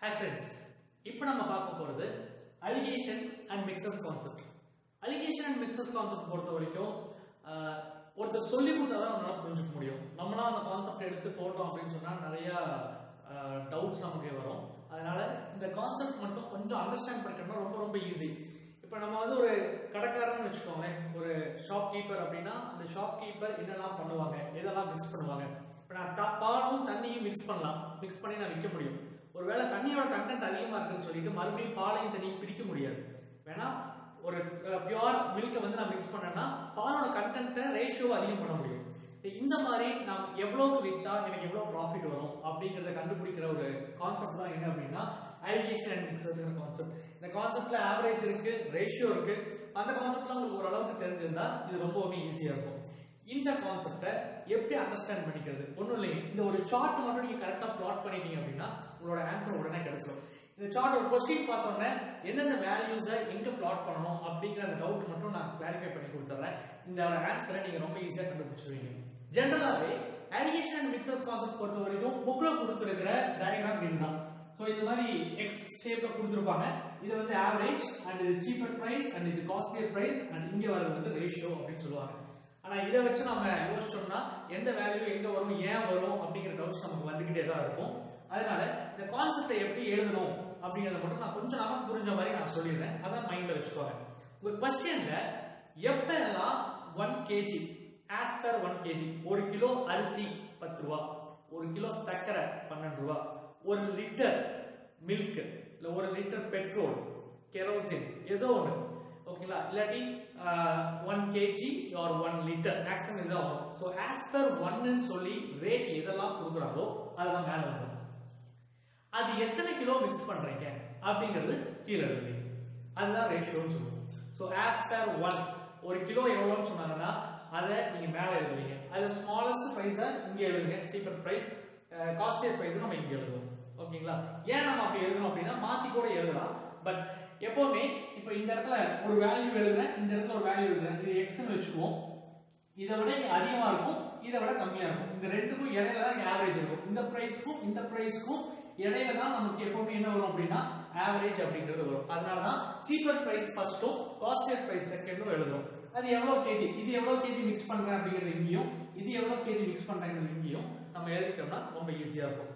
Hi friends, இப்போ நம்ம பார்க்க போறது alligation and mixers concept. Alligation and mixers concept பொறுத்த வரைக்கும் ஒருத்தர் சொல்லி கொடுத்தா தான் நம்மளால புரிஞ்சுக்க முடியும். நம்மளா அந்த கான்செப்ட் எடுத்து போட்டோம் அப்படின்னு சொன்னா நிறைய டவுட்ஸ் நமக்கு வரும். அதனால இந்த கான்செப்ட் மட்டும் கொஞ்சம் அண்டர்ஸ்டாண்ட் பண்ணிக்கணும்னா ரொம்ப ஈஸி. இப்போ நம்ம வந்து ஒரு கடைக்காரன்னு வெச்சுக்கோங்களேன், ஒரு ஷாப் கீப்பர் அப்படின்னா அந்த ஷாப் கீப்பர் என்னெல்லாம் பண்ணுவாங்க, எதெல்லாம் மிக்ஸ் பண்ணுவாங்க. இப்போ நான் பாலும் தண்ணியும் மிக்ஸ் பண்ணி நான் விற்க முடியும். ஒருவேளை தண்ணியோட கண்டென்ட் அதிகமா இருக்குன்னு சொல்லிட்டு மறுபடியும் பாலையும் தண்ணியும் பிரிக்க முடியாது. வேணா ஒரு பியூர் மில்கை வந்து நான் மிக்ஸ் பண்ணேன்னா பாலோட கண்டென்ட்டை ரேஷியோ அதிகம் பண்ண முடியும். இந்த மாதிரி நான் எவ்வளவுக்கு விற்றா எனக்கு எவ்வளவு ப்ராஃபிட் வரும் அப்படிங்கிறத கண்டுபிடிக்கிற ஒரு கான்செப்ட் தான் என்ன அப்படின்னா alligation and mixers கான்செப்ட். இந்த கான்செப்ட்ல ஆவரேஜ் இருக்கு, ரேஷியோ இருக்கு. அந்த கான்செப்ட்லாம் உங்களுக்கு ஓரளவுக்கு தெரிஞ்சிருந்தா இது ரொம்பவே ஈஸியா இருக்கும். இந்த கான்செப்டை எப்படி அண்டர்ஸ்டாண்ட் பண்ணிக்கிறது ஒன்றும் இல்லைங்க. இந்த ஒரு சார்ட் மட்டும் நீங்க கரெக்டா பிளாட் பண்ணிட்டீங்க அப்படின்னா உங்களோட ஆன்சர் உடனே கிடைச்சிடும். இந்த சார்ட் ஒரு கொஸ்டின் பார்த்தோன்னே எந்தெந்த வேல்யூஸை எங்க பிளாட் பண்ணணும் அப்படிங்கிற அந்த டவுட் மட்டும் நான் கிளாரிஃபை பண்ணி கொடுத்துறேன். இந்த ஆன்சரை நீங்க ரொம்ப ஈஸியா கண்டுபிடிச்சிருவீங்க. ஜெனரலாவே alligation and mixers கான்செப்ட் பொறுத்த வரைக்கும் புக்ல கொடுத்திருக்கிற டயகிராம் இதுதான். சோ இந்த மாதிரி எக்ஸ் ஷேப்ல கொடுத்திருப்பாங்க. இது வந்து ஆவரேஜ் அண்ட் இது சீப்பர் பிரைஸ் அண்ட் இது காஸ்ட்லியர் பிரைஸ் அண்ட் இங்க வரது வந்து ரேஷியோ அப்படின்னு சொல்லுவாங்க. ஆனா இதை வச்சு நம்ம யோசிச்சோம்னா எந்த வேல்யூ எங்க வரும், ஏன் வரும் அப்படிங்கிற டவுட்ஸ் நமக்கு வந்துகிட்டே தான் இருக்கும். அதனால இந்த கான்செப்டை எப்படி எழுதணும் அப்படிங்கறத மட்டும் நான் கொஞ்சம் நமக்கு புரிஞ்ச மாதிரி நான் சொல்லிடுறேன். அதான் மைண்ட்ல வச்சுக்கோங்க. ஒரு क्वेश्चनல எப்பெல்லாம் 1 kg as per 1 kg 1 kilo அரிசி 10 ரூபாய், 1 கிலோ சர்க்கரை 12 ரூபாய், 1 லிட்டர் மில்க் இல்ல 1 லிட்டர் பெட்ரோல் கெரோசின் ஏதோ ஒன்று ஓகேங்களா, இல்லாட்டி 1 kg or 1 லிட்டர் மேக்ஸிமம் இதுதான் வரும். ஸோ as per 1 ன்னு சொல்லி ரேட் எதெல்லாம் கொடுக்குறாங்களோ அதெல்லாம் மேலே வரும். அது எத்தனை கிலோ மிக்ஸ் பண்றீங்க அப்படிங்கிறது கீழே எழுதுவீங்க. அதுதான் ரேஷியோன்னு சொல்லுவோம். ஸோ as per 1 1 கிலோ எவ்வளோன்னு சொன்னாங்கன்னா அதை நீங்க மேலே எழுதுவீங்க. அது ஸ்மாலஸ்ட் பிரைஸை இங்கே எழுதுங்க, சீப்பர் பிரைஸ், காஸ்ட்லியர் பிரைஸ் நம்ம இங்கே எழுதுவோம். ஓகேங்களா, ஏன் நம்ம அப்படி எழுதணும் அப்படின்னா மாத்தி கூட எழுதலாம். பட் எப்பவுமே இப்போ இந்த இடத்துல ஒரு வேல்யூ எழுதுறேன், இந்த இடத்துல ஒரு வேல்யூ எழுதுறேன், இது எக்ஸ்னு வச்சுக்குவோம். இதை விட அதிகமா இருக்கும், இதை விட கம்மியா இருக்கும். இந்த ரெண்டுக்கும் இடையில தான் ஆவரேஜ் இருக்கும். இந்த பிரைஸ்க்கும் இடையில தான் நமக்கு எப்பவுமே என்ன வரும் அப்படின்னா ஆவரேஜ் அப்படிங்கிறது வரும். அதனால தான் சீப்பர் பிரைஸ் ஃபர்ஸ்ட்டும் காஸ்ட்லியர் பிரைஸ் செகண்டும் எழுதுறோம். அது எவ்வளவு கேஜி, இது எவ்வளவு கேஜி மிக்ஸ் பண்றேன் அப்படிங்கிறது இங்கேயும், இது எவ்வளவு கேஜி மிக்ஸ் பண்றேங்கிறது இங்கேயும் நம்ம எழுதிட்டோம்னா ரொம்ப ஈஸியா இருக்கும்.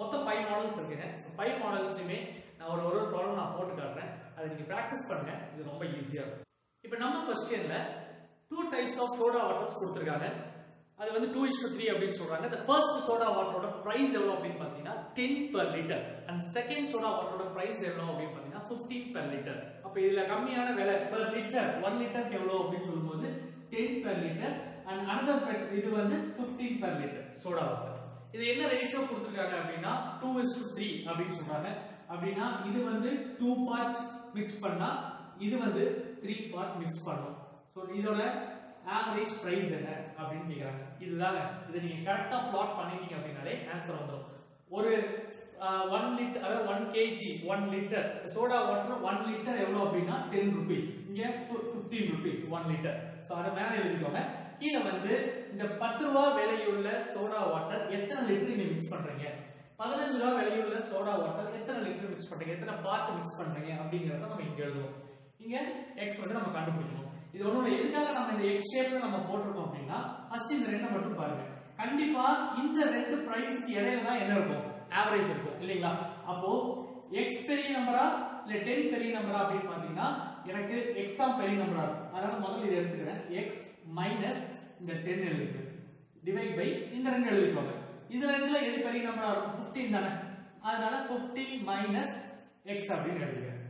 மொத்தம் 5 மாடல்ஸ் இருக்குங்க. 5 மாடல்ஸ்லயுமே நான் ஒரு ப்ராப்ளம் நான் போட்டு காட்டுறேன். அதை நீங்க பிராக்டிஸ் பண்ணுங்க, இது ரொம்ப ஈஸியா இருக்கும். இப்போ நம்ம क्वेश्चनல 2 டைப்ஸ் ஆஃப் சோடா வாட்டர்ஸ் கொடுத்திருக்காங்க. அது வந்து 2:3 அப்படின்னு சொல்றாங்க. the first soda water price எவ்வளவு அப்படின்னு பாத்தீங்கன்னா 10 per liter and second soda water price எவ்வளவு அப்படின்னு பாத்தீங்கன்னா 15 per liter. அப்ப இதுல கம்மியான விலை per liter 1 லிட்டருக்கு எவ்வளவு அப்படின்னு சொல்லும்போது 10 per liter and another இது வந்து 15 per liter சோடா வாட்டர். இது என்ன ரேஷியோ கொடுத்திருக்காங்க அப்படின்னா 2:3 அப்படின்னு சொல்றாங்க. அப்படின்னா இது வந்து 2 பார்ட் மிக்ஸ் பண்ணா இது வந்து 3 பார்ட் மிக்ஸ் பண்ணும். சோ இதோட ஆவரேஜ் பிரைஸ் என்ன அப்படின்னு கேக்குறாங்க. இதுதாங்க, இதை நீங்க கரெக்டா பிளாட் பண்ணிட்டீங்க அப்படினாலே ஆன்சர் வந்துரும். ஒரு 1 லிட்டர் அதாவது 1 kg 1 litre soda water 1 litre எவ்வளவு அப்படின்னா 10 rupees, இங்க 15 rupees 1 லிட்டர். சோ அத மேல எழுதிக்கோங்க. கீழ வந்து இந்த 10 ரூபாய் விலையுள்ள சோடா வாட்டர் எத்தனை லிட்டர் நீங்க மிக்ஸ் பண்றீங்க, 15 ரூபாய் விலையுள்ள சோடா வாட்டர் எத்தனை லிட்டர் மிக்ஸ் பண்றீங்க, எத்தனை பார்ட் மிக்ஸ் பண்றீங்க அப்படிங்கறத நம்ம இங்க எழுதுவோம். இங்க x வந்து நம்ம கண்டுபிடிக்கணும். இது ஒண்ணு எதுக்காக நம்ம இந்த x ஷேப்ல நம்ம போட்டுறோம் அப்படின்னா ஃபர்ஸ்ட் இந்த ரெண்டை மட்டும் பாருங்க. கண்டிப்பா இந்த ரெண்டு பிரைஸ்க்கு இடையில தான் என்ன இருக்கும், ஆவரேஜ் இருக்கும் இல்லீங்களா. அப்போ x பெரிய நம்பரா இல்ல 10 பெரிய நம்பரா அப்படின்னு பாத்தீங்கன்னா எனக்கு x தான் பெரிய நம்பரா இருக்கும். அதனால முதல்ல இதை எடுத்துக்கிறேன். x மைனஸ் இந்த 10 எழுதிக்கிறேன் டிவைட் பை இந்த ரெண்டு எழுதிக்கோங்க. இது ரெண்டுல எது பெரிய நம்பரா இருக்கும், 15 தானே. அதனால 15 மைனஸ் x அப்படின்னு எழுதிக்கிறேன்.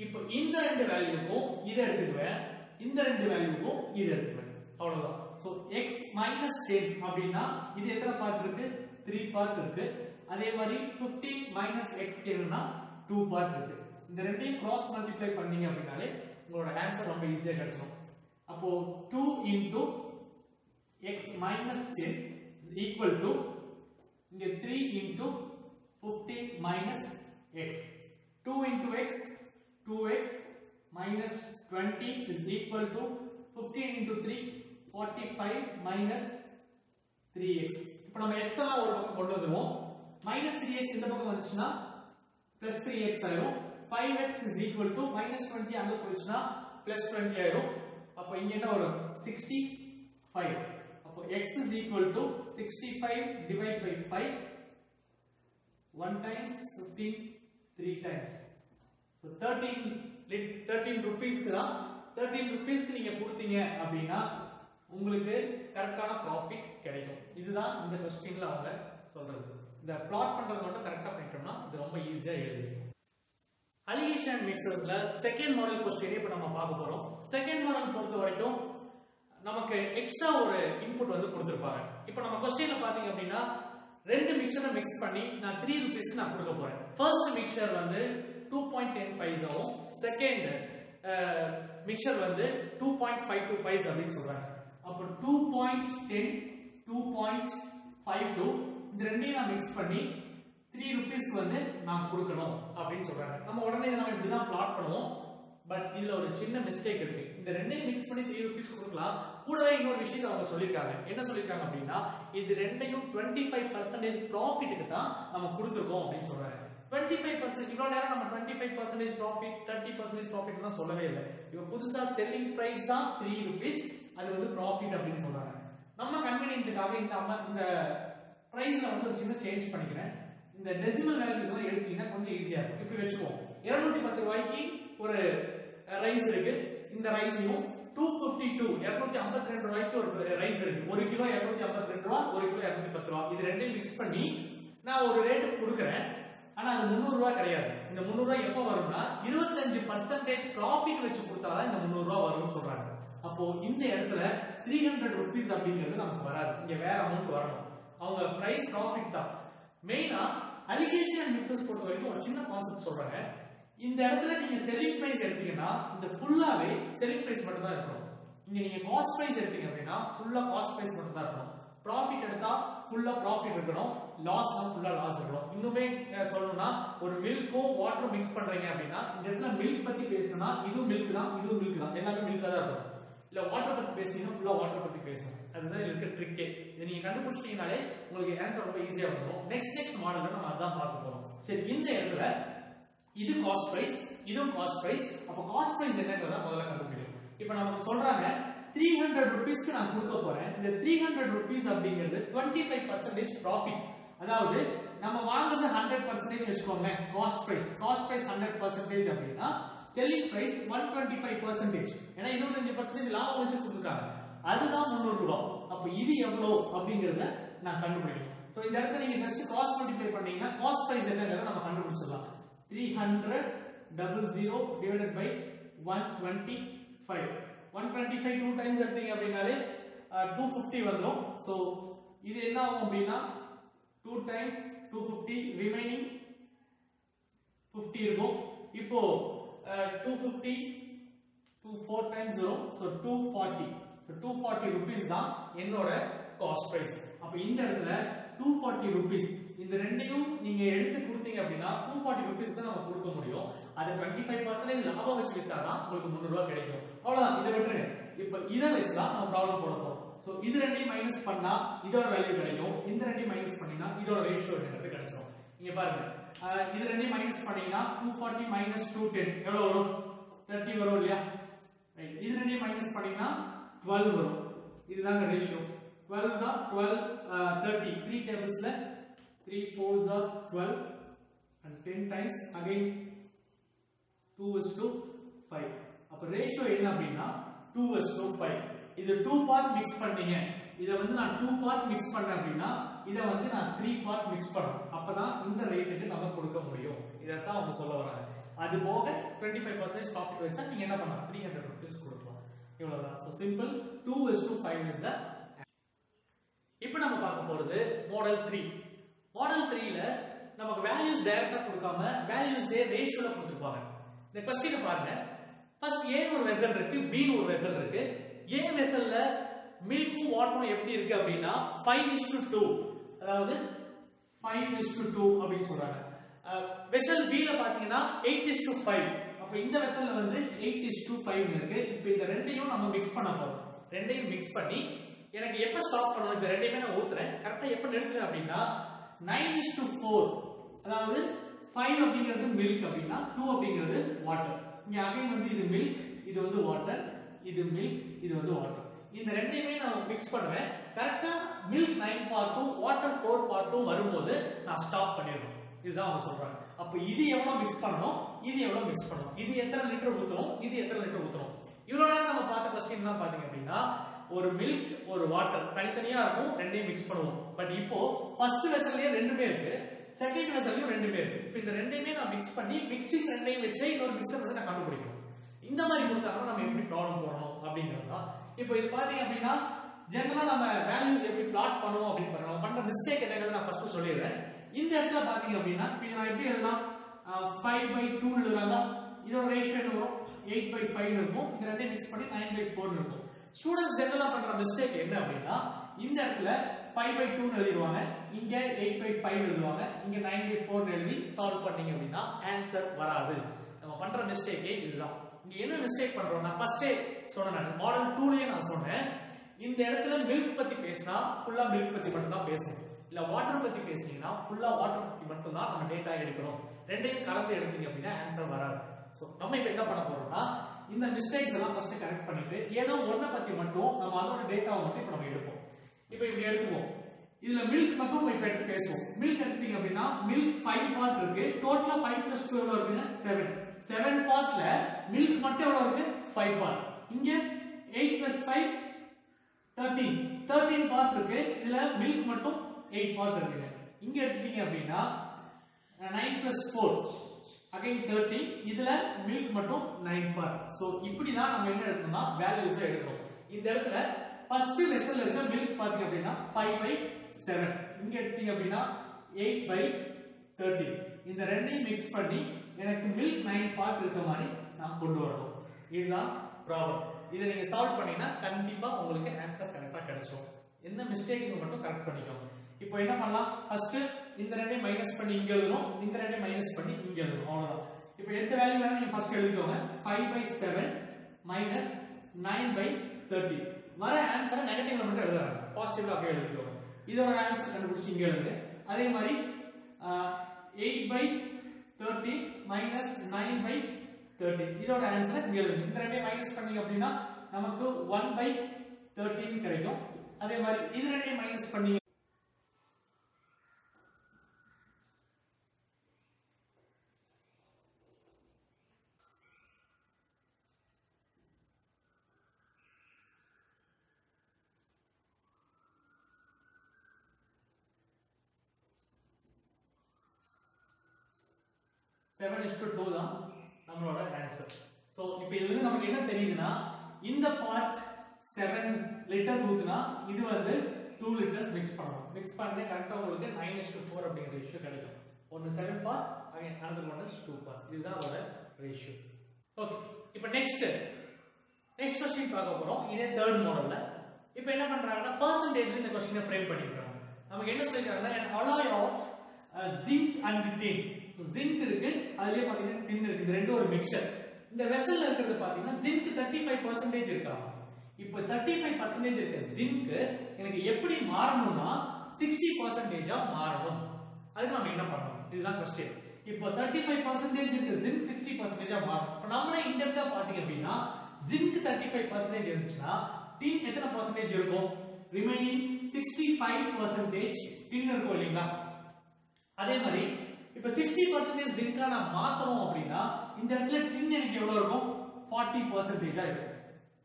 இப்போ இந்த ரெண்டு வேல்யூக்கும் இதை எடுத்துக்குவேன், இந்த ரெண்டு வேல்யூக்கும் இது எடுத்துக்குவேன், அவ்வளவுதான். சோ x minus 10 அப்படினா இது எத்தனை பார்ட் இருக்கு, 3 பார்ட் இருக்கு. அதே மாதிரி 15 minus x கேனா 2 பார்ட் இருக்கு. இந்த ரெண்டையும் கிராஸ் மல்டிப்ளை பண்ணீங்க அப்படினாலே உங்களோட ஆன்சர் ரொம்ப ஈஸியா கிடைக்கும். அப்போ 2 into x minus 10 is equal to இங்க 3 into 15 minus x. 2 into x 2x minus 20 is equal to 15 into 3 45 minus 3x. இப்போ நம்ம x எல்லாம் ஒரு பக்கம் கொண்டு வந்துருவோம். minus 3x இந்த பக்கம் வந்துச்சுனா plus 3x ஆயிரும். 5x is equal to minus 20 அங்க போச்சுனா plus 20 ஆயிரும். அப்ப இங்க என்ன வரும் 65. அப்ப x is equal to 65 divided by 5 1 times 15 3 times. So 13 rupees தான் 13 rupees நீங்க கொடுத்தீங்க அப்படினா உங்களுக்கு கரெக்ட்டான profit கிடைக்கும். இதுதான் இந்த क्वेश्चनல அவங்க சொல்றது. இந்த plot பண்றது மட்டும் கரெக்ட்டா பண்ணிட்டோம்னா இது ரொம்ப ஈஸியா எழுதிடலாம். Alligation and mixersல செகண்ட் மாடல் क्वेश्चन இப்ப நம்ம பார்க்க போறோம். செகண்ட் மாடல் பொறுத்த வரைக்கும் நமக்கு எக்ஸ்ட்ரா ஒரு இன்புட் வந்து கொடுத்திருப்பாங்க. இப்போ நம்ம क्वेश्चनல பாத்தீங்க அப்படினா ரெண்டு மிக்சரை mix பண்ணி நான் 3 rupees நான் கொடுக்க போறேன். ஃபர்ஸ்ட் மிக்சர் வந்து 2.10 பைசாவும் செகண்ட் மிக்சர் வந்து 2.52 பைசா அப்படினு சொல்றாங்க. அப்ப 2.10 2.52 இந்த ரெண்டையும் நான் mix பண்ணி 3 rupeesக்கு வந்து நான் கொடுக்கணும் அப்படினு சொல்றாங்க. நம்ம உடனே நாம இப்படி தான் பிளாட் பண்ணுவோம். பட் இதுல ஒரு சின்ன மிஸ்டேக் இருக்கு. இந்த ரெண்டையும் mix பண்ணி 3 rupees கொடுக்கலாம். கூடவே இன்னொரு விஷயம் அவங்க சொல்லிருக்காங்க. என்ன சொல்லிருக்காங்க அப்படினா இது ரெண்டையும் 25% ப்ராஃபிட்க்கு தான் நம்ம கொடுத்துறோம் அப்படினு சொல்றாங்க. 25% இவ்வளவு நேரம் நம்ம 25% ப்ராஃபிட் 30% ப்ராஃபிட் தான் சொல்லவே இல்லை. இப்போ புதுசா செல்லிங் பிரைஸ் தான் 3 rupees அது வந்து ப்ராஃபிட் அப்படினு சொல்றாங்க. நம்ம கன்வீனியன்ட்காக இந்த பிரைஸ்ல வந்து ஒரு சின்ன சேஞ்ச் பண்ணிக்கிறேன். இந்த டெசிமல் வேல்யூஸ் எடுத்தீங்கன்னா கொஞ்சம் ஈஸியா இருக்கும். இப்படி வெச்சுப்போம். 210 ரூபாய்க்கு ஒரு ரைஸ் இருக்கு. இந்த ரைஸையும் 252 252 ரூபாய்க்கு ஒரு ரைஸ் இருக்கு. 1 கிலோ 252 ரூபாய் 1 கிலோ 210 ரூபாய் இது ரெண்டையும் mix பண்ணி நான் ஒரு ரேட் கொடுக்கிறேன். ஆனா அது 300 ரூபாய் கிடையாது. இந்த 300 ரூபாய் எப்ப வரும்னா 25% ப்ராஃபிட் வெச்சு கொடுத்தா தான் இந்த 300 ரூபாய் வரும்னு சொல்றாங்க. அப்போ இந்த இடத்துல 300 rupees அப்படிங்கிறது நமக்கு வராது. இங்க வேற அமௌண்ட் வரணும். அவங்க பிரைஸ் ப்ராஃபிட் தான். மெயினா அலிகேஷன் அண்ட் மிக்சர்ஸ் பொறுத்த வரைக்கும் ஒரு சின்ன கான்செப்ட் சொல்றாங்க. இந்த இடத்துல நீங்க செல்லிங் பிரைஸ் எடுத்தீங்கன்னா இந்த ஃபுல்லாவே செல்லிங் பிரைஸ் மட்டும் தான் இருக்கும். இங்க நீங்க காஸ்ட் பிரைஸ் எடுத்தீங்க அப்படினா ஃபுல்லா காஸ்ட் பிரைஸ் மட்டும் தான் இருக்கும். ப்ராஃபிட் எடுத்தா ஃபுல்லா ப்ராஃபிட் இருக்கணும். லாஸ்னா ஃபுல்லா லாஸ் இருக்கணும். இன்னுமே சொல்லணும்னா ஒரு மில்க்கும் வாட்டரும் mix பண்றீங்க அப்படினா இந்த இடத்துல மில்க் பத்தி பேசணும்னா இதுவும் மில்க் தான் இதுவும் மில்க் தான் எல்லாமே மில்க் தான் இருக்கும். இல்ல வாட்டர் பத்தி பேசினா ஃபுல்லா வாட்டர் பத்தி பேசணும். அதுதான் இருக்க ட்ரிக்கே. இத நீங்க கண்டுபிடிச்சிட்டீங்கனாலே உங்களுக்கு ஆன்சர் ரொம்ப ஈஸியா வந்துரும். நெக்ஸ்ட் மாடல்ல நம்ம அதான் பார்க்க போறோம். சரி இந்த இடத்துல இது காஸ்ட் பிரைஸ் இதுவும் காஸ்ட் பிரைஸ். அப்ப காஸ்ட் பிரைஸ் என்னங்கறத முதல்ல கண்டுபிடிக்கணும். இப்போ நமக்கு சொல்றாங்க 300 rupeesக்கு நான் கொடுக்க போறேன். இந்த 300 rupees அப்படிங்கிறது 25% ப்ராஃபிட். அதாவது நம்ம வாங்குறது 100% வெச்சுக்கோங்க. காஸ்ட் பிரைஸ் 100% அப்படினா செல்லிங் பிரைஸ் 125%. ஏனா 25% லாபம் வச்சு கொடுத்துட்டாங்க. அதுதான் 300 ரூபாய். அப்ப இது எவ்வளவு அப்படிங்கறத நான் கண்டுபிடிக்கணும். சோ இந்த இடத்துல நீங்க ஜஸ்ட் காஸ்ட் மல்டிப்ளை பண்ணீங்கன்னா காஸ்ட் பிரைஸ் என்னங்கறத நம்ம கண்டுபிடிச்சிடலாம். 300 00 divided by 125 125 2 டைம்ஸ் எடுத்தீங்க அப்படினாலே 250 வந்துரும். சோ இது என்ன ஆகும் அப்படினா 2 times 250 ரிமைனிங் 50 இருக்கும். இப்போ 250 4 times வரும். சோ 240 240 rupees தான் என்னோட காஸ்ட் பிரைஸ். அப்ப இந்த இடத்துல 240 rupees இந்த ரெண்டையும் நீங்க எடுத்து கொடுத்தீங்க அப்படினா 240 rupees தான் நம்ம கொடுக்க முடியும். அது 25% லாபம் வச்சு வித்தா தான் உங்களுக்கு 300 ரூபாய் கிடைக்கும். அவ்வளவுதான். இத விட்டுருங்க. இப்போ இத வெச்சு தான் நம்ம ப்ராப்ளம் போட போறோம். சோ இது ரெண்டையும் மைனஸ் பண்ணா இதோட வேல்யூ கிடைக்கும். இந்த ரெண்டையும் மைனஸ் பண்ணினா இதோட ரேஷியோ என்னன்னு கிடைக்கும். இங்க பாருங்க. இது ரெண்டையும் மைனஸ் பண்ணீங்கன்னா 240 - 210 எவ்வளவு வரும்? 30 வரும் இல்லையா? ரைட். இது ரெண்டையும் மைனஸ் பண்ணீங்கன்னா 12 வரும். இதுதாங்க ரேஷியோ. 12 தான் 12 30 3 டேபிள்ஸ்ல 3 4s are 12 and 10 times again 2:5. அப்ப ரேஷியோ என்ன அப்படினா 2:5. இது 2 பார்ட் mix பண்ணீங்க. இத வந்து நான் 2 பார்ட் mix பண்ணேன் அப்படினா இத வந்து நான் 3 பார்ட் mix பண்ணனும். அப்பதான் இந்த ரேட்டுக்கு நம்ம கொடுக்க முடியும். இத தான் அவங்க சொல்ல வராங்க. அது போக 25% ப்ராஃபிட் வச்சா நீங்க என்ன பண்ணலாம்? 300 rupees கொடுக்கலாம். இவ்வளவுதான். So simple 2:5 is the. இப்போ நம்ம பார்க்க போறது மாடல் 3. மாடல் 3ல நமக்கு வேல்யூஸ் டைரக்டா கொடுக்காம வேல்யூஸ் ரேஷியோல கொடுத்திருப்பாங்க. இந்த क्वेश्चन பாருங்க. ஃபர்ஸ்ட் A ஒரு வெசல் இருக்கு, B ஒரு வெசல் இருக்கு. A வெசல்ல மில்க்கும் வாட்டரும் எப்படி இருக்கு அப்படினா 5:2. அதாவது 5:2 அப்படி சொல்றாங்க. வெசல் B ல பாத்தீங்கன்னா 8:5. அப்ப இந்த வெசல்ல வந்து 8:5 இருக்கு. இப்போ இந்த ரெண்டையும் நம்ம mix பண்ண போறோம். ரெண்டையும் mix பண்ணி எனக்கு எப்ப ஸ்டாப் பண்ணனும்? இந்த ரெண்டையுமே நான் ஊத்துறேன். கரெக்ட்டா எப்ப நிறுத்துறேன் அப்படினா 9:4. அதாவது 5 அப்படிங்கிறது மில்க் அப்படின்னா 2 அப்படிங்கிறது வாட்டர். இங்க அகைன் வந்து இது மில்க், இது வந்து வாட்டர், இது மில்க், இது வந்து வாட்டர். இந்த ரெண்டையுமே நான் மிக்ஸ் பண்ணுவேன். கரெக்ட்டா மில்க் 9 பார்ட்டும் வாட்டர் 4 பார்ட்டும் வரும்போது நான் ஸ்டாப் பண்ணிடணும். இதுதான் அவங்க சொல்றாங்க. அப்ப இது எவ்வளவு மிக்ஸ் பண்ணணும், இது எவ்வளவு மிக்ஸ் பண்ணணும், இது எத்தனை லிட்டர் ஊத்தணும், இது எத்தனை லிட்டர் ஊத்தணும். இவ்வளவு நேரம் நம்ம பார்த்த क्वेश्चन தான் பாத்தீங்க அப்படின்னா ஒரு மில்க் ஒரு வாட்டர் தனித்தனியா இருக்கும், ரெண்டையும் மிக்ஸ் பண்ணுவோம். பட் இப்போ ஃபர்ஸ்ட் வெசல்லயே ரெண்டுமே இருக்கு, செகண்ட் வெசல்லயும் ரெண்டுமே இருக்கு. இப்போ இந்த ரெண்டையுமே நான் மிக்ஸ் பண்ணி மிக்சிங் ரெண்டையும் வச்சு இன்னொரு மிக்சர் வந்து நான் கண்டுபிடிக்கணும். இந்த மாதிரி கொடுத்தாங்கன்னா நம்ம எப்படி ப்ராப்ளம் போடணும் அப்படிங்கிறது தான். இப்போ இது பாத்தீங்க அப்படின்னா ஜெனரலா நம்ம வேல்யூஸ் எப்படி பிளாட் பண்ணுவோம் அப்படின்னு பாருங்க. நம்ம பண்ற மிஸ்டேக் என்னங்கிறத நான் ஃபர்ஸ்ட் சொல்லிடுறேன். இந்த இடத்துல பாத்தீங்க அப்படின்னா இப்போ நான் எப்படி எழுதலாம், 5/2 எழுதலாம். இதோட ரேஷியோ என்ன வரும், 8/5 இருக்கும். இந்த ரெண்டையும் மிக்ஸ் பண்ணி 9/4 இருக்கும். ஸ்டூடண்ட்ஸ் ஜெனரலா பண்ற மிஸ்டேக் என்ன அப்படின்னா இந்த இடத்துல 5/2 எழுதிடுவாங்க, இங்க 8/5 எழுதுவாங்க, இங்க 9/4 எழுதி சால்வ் பண்ணீங்க அப்படின்னா ஆன்சர் வராது. நம்ம பண்ற மிஸ்டேக்கே இதுதான். இங்க என்ன மிஸ்டேக் பண்றோம், நான் ஃபர்ஸ்டே சொன்னேன், மாடல் 2லயே நான் சொன்னேன், இந்த இடத்துல மில்க் பத்தி பேசினா ஃபுல்லா மில்க் பத்தி மட்டும் தான் பேசணும். இல்ல வாட்டர் பத்தி பேசினீங்கன்னா ஃபுல்லா வாட்டர் பத்தி மட்டும் தான் நம்ம டேட்டா எடுக்கணும். ரெண்டையும் கலந்து எடுத்தீங்க அப்படின்னா ஆன்சர் வராது. சோ நம்ம இப்ப என்ன பண்ண போறோம்னா இந்த மிஸ்டேக்ஸ் எல்லாம் ஃபர்ஸ்ட் கரெக்ட் பண்ணிட்டு ஏதோ ஒண்ண பத்தி மட்டும் நம்ம அதோட டேட்டாவை மட்டும் இப்ப நம்ம எடுப்போம். இப்போ இப்படி எடுத்துவோம். இதுல மில்க் மட்டும் இப்ப எடுத்து பேசுவோம். மில்க் எடுத்தீங்க அப்படின்னா மில்க் 5 பார்ட் இருக்கு. டோட்டலா 5 + 2 எவ்வளவு இருக்குன்னா 7. 7 பார்ட்ல மில்க் மட்டும் எவ்வளவு இருக்கு, 5 பார்ட். இங்க 8 + 5 13. 13 பார்ட் இருக்கு. இதுல மில்க் மட்டும் 8 பார்ட் இருக்குங்க. இங்க எடுத்தீங்க அப்படின்னா 9 + 4 again 30. இதுல மில்க் மட்டும் 9 பார்ட். சோ இப்படி தான் நம்ம என்ன எடுக்கணும்னா வேல்யூஸ் எடுக்கணும். இந்த இடத்துல ஃபர்ஸ்ட் வெசல்ல இருக்க மில்க் பாத்தீங்க அப்படின்னா 5/7. இங்க எடுத்தீங்க அப்படின்னா 8/30. இந்த ரெண்டையும் மிக்ஸ் பண்ணி எனக்கு மில்க் 9 பார்ட் இருக்க மாதிரி நான் கொண்டு வரணும். இதுதான் ப்ராப்ளம். இதை நீங்க சால்வ் பண்ணீங்கன்னா கண்டிப்பா உங்களுக்கு ஆன்சர் கரெக்ட்டா கிடைக்கும். என்ன மிஸ்டேக்ங்க மட்டும் கரெக்ட் பண்ணிக்கோங்க. இப்போ என்ன பண்ணலாம், ஃபர்ஸ்ட் இந்த ரெண்டையும் மைனஸ் பண்ணி இங்க எழுதணும், இந்த ரெண்டையும் மைனஸ் பண்ணி இங்க எழுதணும். அவ்வளவுதான். இப்போ எந்த வேல்யூ வேணா நீங்க ஃபர்ஸ்ட் எழுதிக்கோங்க. 5/7 மைனஸ் 9/30. வர ஆன்சரை நெகட்டிவ்ல மட்டும் எழுதுறாங்க, பாசிட்டிவ்ல அப்படியே எழுதிக்கோங்க. இதோட ஆன்சர் கண்டுபிடிச்சு இங்க எழுதுங்க. அதே மாதிரி 8/30 மைனஸ் 9/30 இதோட ஆன்சரை இங்க எழுதுங்க. இந்த ரெண்டையும் மைனஸ் பண்ணீங்க அப்படின்னா நமக்கு 1/13 கிடைக்கும். அதே மாதிரி இது ரெண்டையும் மைனஸ் பண்ணி 7:2 தான் நம்மளோட ஆன்சர். சோ இப்போ இதுல இருந்து நமக்கு என்ன தெரியுதுன்னா இந்த பார்ட் 7 லிட்டர்ஸ் ஊத்துனா இது வந்து 2 லிட்டர்ஸ் மிக்ஸ் பண்ணணும். மிக்ஸ் பண்ணி கரெக்ட்டா உங்களுக்கு 9:4 அப்படிங்கிற ரேஷியோ கிடைக்கும். ஒன்னு 7 part again another one is 2 part. இதுதான் அதோட ரேஷியோ. ஓகே, இப்போ நெக்ஸ்ட் क्वेश्चन பார்க்க போறோம். இதே தேர்ட் மாடல்ல. இப்போ என்ன பண்றாங்கன்னா பெர்சன்டேஜ் இந்த क्वेश्चனை ஃப்ரேம் பண்ணிருக்காங்க. நமக்கு என்ன சொல்லிருக்காங்கன்னா an alloy of zinc and tin. Zinc இருக்கு, அதுலயே பாத்தீங்கன்னா tin இருக்கு. இது ரெண்டும் ஒரு மிக்சர். இந்த வெசல்ல இருக்குது பாத்தீங்கன்னா zinc 35% இருக்காங்க. இப்போ 35% இருக்க zinc எனக்கு எப்படி மாறணும்னா 60% மாறணும். அதுக்கு நாம என்ன பண்ணணும், இதுதான் क्वेश्चन. இப்போ 35% இருக்க zinc 60% மாறணும். இப்போ நாம இந்த இடத்துல பாத்தீங்க அப்படின்னா zinc 35% இருந்துச்சுன்னா tin எத்தனை percentage இருக்கும், ரிமைனிங் 65% tin இருக்கும் இல்லீங்களா. அதே மாதிரி இப்போ 60% ஜிங்கா நான் மாத்தறோம் அப்படினா இந்த இடத்துல tin எனக்கு எவ்வளவு இருக்கும், 40% இருக்கும்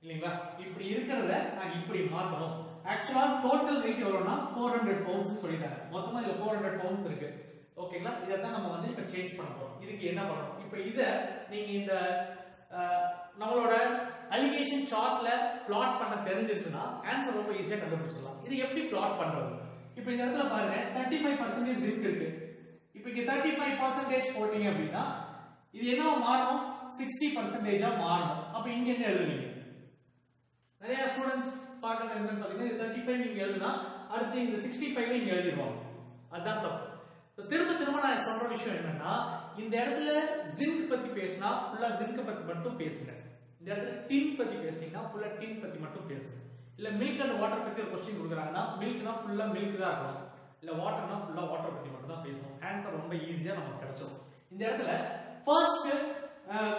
இல்லீங்களா. இப்படி இருக்குறத நான் இப்படி மாத்தணும். ஆக்சுவலா டோட்டல் weight எவ்வளவுனா 400 பவுண்ட்ஸ் சொல்லிட்டாங்க. மொத்தமா இதுல 400 பவுண்ட்ஸ் இருக்கு. ஓகேங்களா. இத தான் நம்ம வந்து இப்ப சேஞ்ச் பண்ண போறோம். இதுக்கு என்ன பண்ணணும், இப்போ இத நீங்க இந்த நம்மளோட அலிகேஷன் சார்ட்ல பிளாட் பண்ண தெரிஞ்சிருச்சுனா ஆன்சர் ரொம்ப ஈஸியா கண்டுபிடிச்சிடலாம். இது எப்படி பிளாட் பண்றது, இப்போ இந்த இடத்துல பாருங்க 35% ஜிங்க் இருக்கு. இப்போ இங்க 35% போட்டீங்க அப்படினா இது என்னவா மாறணும், 60% மாறணும். அப்ப இங்க என்ன எழுதுவீங்க, நிறைய ஸ்டூடண்ட்ஸ் பார்க்கறது என்னன்னு பாத்தீங்கன்னா இது 35 நீங்க எழுதுனா அடுத்து இந்த 65 நீங்க எழுதிடுவாங்க. அதான் தப்பு. திரும்ப திரும்ப நான் சொல்ற விஷயம் என்னன்னா இந்த இடத்துல ஜிங்க் பத்தி பேசினா ஃபுல்லா ஜிங்க் பத்தி மட்டும் பேசுங்க. இந்த இடத்துல டின் பத்தி பேசினீங்கன்னா ஃபுல்லா டின் பத்தி மட்டும் பேசுங்க. இல்ல மில்க் அண்ட் வாட்டர் பத்தி ஒரு क्वेश्चन கொடுக்கறாங்கன்னா மில்க்னா ஃபுல்லா மில்க் தான் இருக்கும், இல்ல வாட்டர்னா ஃபுல்லா வாட்டர் பத்தி மட்டும் தான் பேசணும். ஆன்சர் ரொம்ப ஈஸியா நமக்கு கிடைச்சிடும். இந்த இடத்துல ஃபர்ஸ்ட்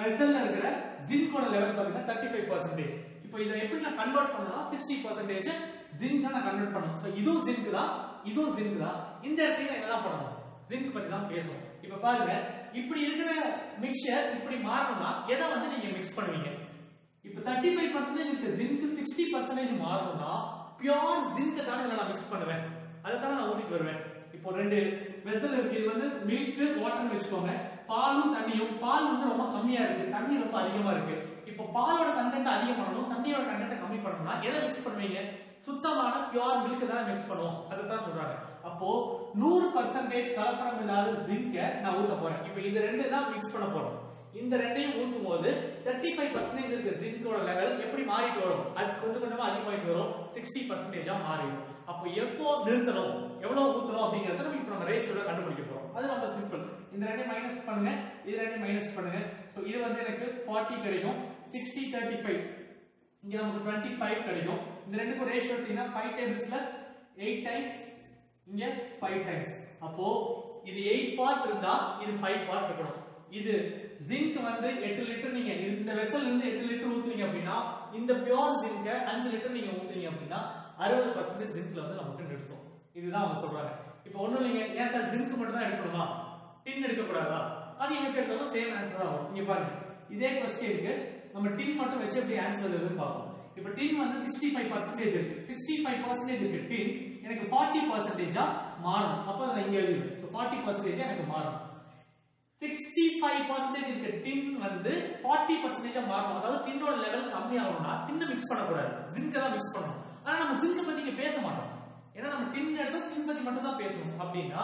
வெசல்ல இருக்கிற ஜிங்கோட லெவல் பாத்தீங்கன்னா 35%. இப்போ இத எப்படி நான் கன்வர்ட் பண்ணனும்னா 60% ஜிங்க் தான் நான் கன்வர்ட் பண்ணனும். சோ இதுவும் ஜிங்க் தான், இதுவும் ஜிங்க் தான். இந்த இடத்துல என்ன பண்ணணும்? ஜிங்க் பத்தி தான் பேசணும். இப்போ பாருங்க, இப்படி இருக்கிற மிக்சர் இப்படி மாறணும்னா எதை வந்து நீங்க மிக்ஸ் பண்ணுவீங்க? இப்போ 35% இருக்க ஜிங்க் 60% மாறணும்னா பியூர் ஜிங்க் தான் நான் மிக்ஸ் பண்ணுவேன். அதை தான் நான் ஊத்திட்டு வருவேன். இப்போ ரெண்டு வெசல் இருக்கு, இது வந்து மில்க் வாட்டர்னு வெச்சுக்கோங்க. பாலும் தண்ணியும், பால் வந்து ரொம்ப கம்மியா இருக்கு, தண்ணி ரொம்ப அதிகமா இருக்கு. இப்போ பாலோட கண்டென்ட் அதிகம் பண்ணனும், தண்ணியோட கண்டென்ட் கம்மி பண்ணனும்னா எதை மிக்ஸ் பண்ணுவீங்க? சுத்தமான பியூர் மில்க் தான் மிக்ஸ் பண்ணுவோம். அதை தான் சொல்றாங்க. அப்போ 100% கலப்படம் இல்லாத ஜிங்க நான் ஊத்த போறேன். இப்போ இது ரெண்டு தான் மிக்ஸ் பண்ண போறோம். இந்த ரெண்டையும் ஊத்தும் போது 35% இருக்க ஜிங்கோட லெவல் எப்படி மாறிட்டு வரும்? அது கொஞ்சம் கொஞ்சமா அதிகமாயிட்டு வரும், 60% மாறிடும். அப்போ எப்போ நிறுத்தணும், எவ்வளவு ஊத்தணும் அப்படிங்கறத நம்ம ரேஷியோல கண்டுபிடிக்க போறோம். அது ரொம்ப சிம்பிள். இந்த ரெண்டையும் மைனஸ் பண்ணுங்க, இது ரெண்டையும் மைனஸ் பண்ணுங்க. சோ இது வந்து எனக்கு 40 கிடைக்கும். 60 35 இங்க நமக்கு 25 கிடைக்கும். இந்த ரெண்டுக்கும் ரேஷியோ எடுத்தீங்கன்னா 5 டேபிள்ஸ்ல 8 டைம்ஸ், இங்க 5 டைம்ஸ். அப்போ இது 8 பார்ட் இருந்தா இது 5 பார்ட் இருக்கணும். இது ஜிங்க் வந்து 8 லிட்டர் நீங்க இந்த வெசல் இருந்து 8 லிட்டர் ஊத்துறீங்க அப்படின்னா இந்த பியூர் ஜிங்க 5 லிட்டர் நீங்க ஊத்துறீங்க அப்படின்னா 60% ஜிங்க்ல வந்து நமக்கு நிறுத்தும். இதுதான் அவங்க சொல்றாங்க. இப்போ ஒண்ணும் இல்லைங்க, ஏன் சார் ஜிங்க் மட்டும் தான் எடுக்கணுமா, டின் எடுக்க கூடாதா? அது இங்க எடுத்தாலும் சேம் ஆன்சர் தான் வரும். இங்க பாருங்க, இதே क्वेश्चनக்கு நம்ம டின் மட்டும் வச்சு எப்படி ஆன்சர் எழுதுன்னு பார்ப்போம். இப்போ டின் வந்து 65% இருக்கு, 65% இருக்கு டின், எனக்கு 40% மாறும். அப்ப நான் இங்க எழுதுவேன். சோ 40% எனக்கு மாறும். 65% இருக்க டின் வந்து 40% மாறணும். அதாவது டின்னோட லெவல் கம்மி ஆகணும்னா டின்னை மிக்ஸ் பண்ண கூடாது, ஜிங்க் தான் மிக்ஸ் பண்ணணும். ஆனா நம்ம ஜிங்க் பத்தி இங்க பேச மாட்டோம். ஏன்னா நம்ம டின் எடுத்தா டின் பத்தி மட்டும் தான் பேசணும். அப்படின்னா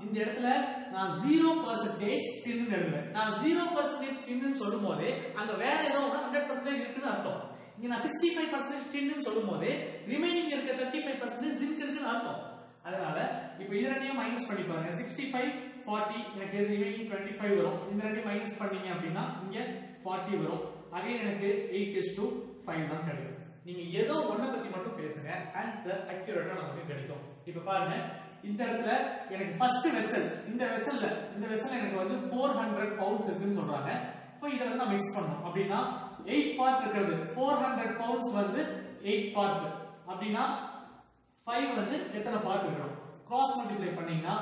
இந்த இடத்துல நான் 0% டின் எழுதுவேன். நான் 0% டின்னு சொல்லும்போது அங்க வேற ஏதோ 100% இருக்குன்னு அர்த்தம். இங்க நான் 65% டின்னு சொல்லும்போது ரிமைனிங் இருக்க 35% ஜிங்க் இருக்குன்னு அர்த்தம். அதனால இப்போ இது ரெண்டையும் மைனஸ் பண்ணி பாருங்க. 65 40 எனக்கு ரிமைனிங் 25 வரும். இந்த ரெண்டையும் மைனஸ் பண்ணீங்க அப்படின்னா இங்க 40 வரும். அகைன் எனக்கு 8:5 தான் கிடைக்கும். நீங்க ஏதோ ஒண்ண பத்தி மட்டும் பேசுங்க, ஆன்சர் அக்யூரேட்டா நமக்கு கிடைக்கும். இப்போ பாருங்க, இந்த இடத்துல எனக்கு ஃபர்ஸ்ட் வெசல், இந்த வெசல்ல எனக்கு வந்து 400 பவுண்ட்ஸ் இருக்குன்னு சொல்றாங்க. இப்போ இத வந்து நான் மிக்ஸ் பண்ணனும். அப்படினா 8 பார்ட் இருக்குது, 400 பவுண்ட்ஸ் வந்து 8 பார்ட். அப்படினா 5 வந்து எத்தனை பார்ட் இருக்கணும்? கிராஸ் மல்டிப்ளை பண்ணீங்கன்னா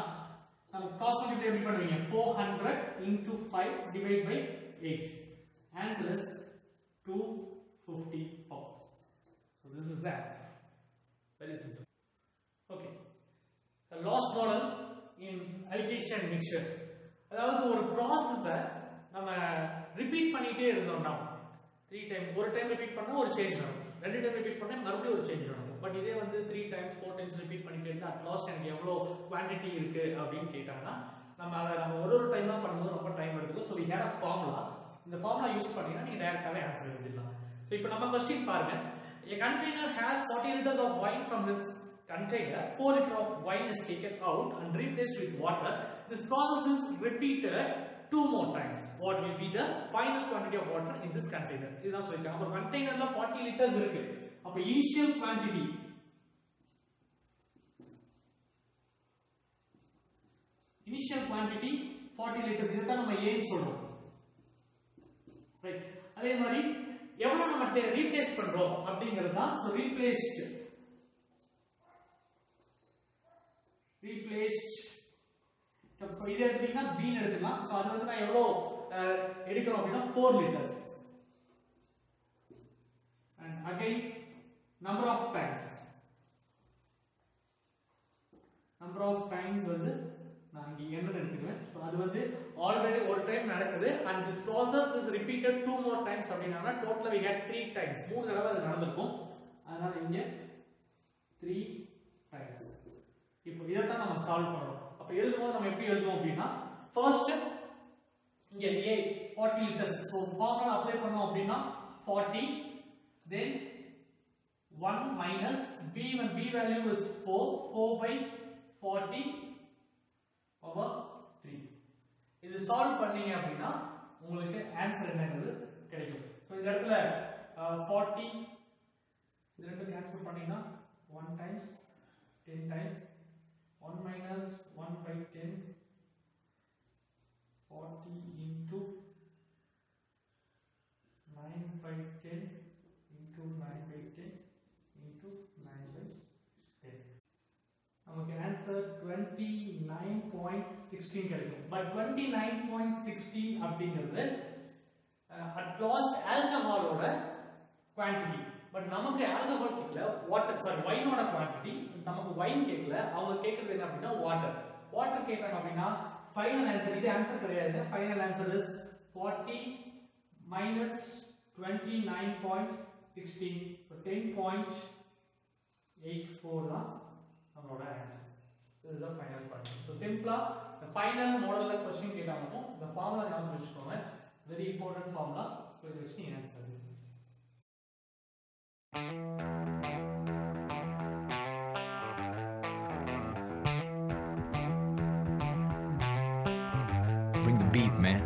நம்ம கிராஸ் மல்டிப்ளை எப்படி பண்ணுவீங்க? 400 into 5 divide by 8. Answer is 250 pounds. So this is the answer. Very simple. Okay. The last model in alkylation mixture. அதாவது ஒரு ப்ராசஸை நம்ம ரிப்பீட் பண்ணிட்டே இருந்தோம்னா 3 டைம், ஒரு டைம் ரிப்பீட் பண்ணா ஒரு சேஞ்ச் வரும், 2 டைம் ரிப்பீட் பண்ணா மறுபடியும் ஒரு சேஞ்ச் வரும். பட் இதே வந்து 3 டைம்ஸ் 4 டைம்ஸ் ரிப்பீட் பண்ணிட்டே இருந்தா அட் லாஸ்ட் எனக்கு எவ்வளவு குவாண்டிட்டி இருக்கு அப்படின்னு கேட்டாங்கன்னா நம்ம ஒரு டைமா பண்ணும்போது ரொம்ப டைம் எடுத்துக்கும். So we had a formula. இந்த ஃபார்முலா யூஸ் பண்ணீங்கன்னா நீங்க டைரக்டாவே ஆன்சர் எழுதிடலாம். ஸோ இப்போ நம்ம क्वेश्चन பாருங்க. A container has 40 liters of wine. From this container 4 liters of wine is taken out and replaced with water. This process is repeated 2 more times. What will be the final quantity of water in this container? இதுதான் சொல்லிருக்காங்க. ஒரு கண்டெய்னர்ல 40 litres இருக்கு. அப்ப initial quantity initial quantity 40 liters, இதுதான் நம்ம ஏன்னு சொல்றோம். Right. அதே மாதிரி எவ்வளவு நம்ம ரீப்ளேஸ் பண்றோம் அப்படிங்கிறது தான் ரீப்ளேஸ்ட். சோ இது எடுத்தீங்கன்னா b ன்னு எடுத்துக்கலாம். சோ அது வந்து நான் எவ்வளவு எடுக்கிறோம் அப்படின்னா 4 liters. And again number of times வந்து நான் இங்க n எடுத்துக்கிறேன். சோ அது வந்து ஆல்ரெடி ஒரு டைம் நடக்குது and this process is repeated 2 more times அப்படினா டோட்டலா we had 3 times, 3 தடவை அது நடந்துக்கும். அதனால இங்க 3 times. இப்போ இத தான் நம்ம சால்வ் பண்றோம். அப்ப எழுதும்போது நம்ம எப்படி எழுதுவோம் அப்படினா ஃபர்ஸ்ட் இங்க a 40 litre. So formula apply பண்ணோம் அப்படினா 40 then 1 minus b, when b value is 4 by 40 over 3. இது சால்வ் பண்ணீங்க அப்படினா உங்களுக்கு ஆன்சர் என்னங்கிறது கிடைக்கும். சோ இந்த இடத்துல 40 இது ரெண்டு கேன்சல் பண்ணீங்கன்னா 1 times 10 times 1 minus 1 by 10 40 into 9 by 10 into 9 by 10 into 9 by 10. நமக்கு ஆன்சர் 29.16 கிடைக்கும். பட் 29.16 அப்படிங்கிறது அட் லாஸ்ட் ஆல்கஹாலோட குவாண்டிட்டி. பட் நமக்கு ஆல்கஹால் கேட்கல, வாட்டர் சாரி வைனோட குவாண்டிட்டி. நமக்கு வைன் கேட்கல, அவங்க கேட்கறது என்ன அப்படின்னா வாட்டர். வாட்டர் கேட்டாங்க அப்படின்னா ஃபைனல் ஆன்சர், இது ஆன்சர் கிடையாது. ஃபைனல் ஆன்சர் இஸ் 40 minus 29.16, 10.84 தான் நம்மளோட ஆன்சர். இதுதான் ஃபைனல் பார்ட். ஸோ சிம்பிளா இந்த ஃபைனல் மாடல்ல क्वेश्चन கேட்டாலும் இந்த ஃபார்முலா ஞாபகம் வச்சுக்கோங்க. Very important formula. இதை வச்சு நீங்க answer Bring the beat, man.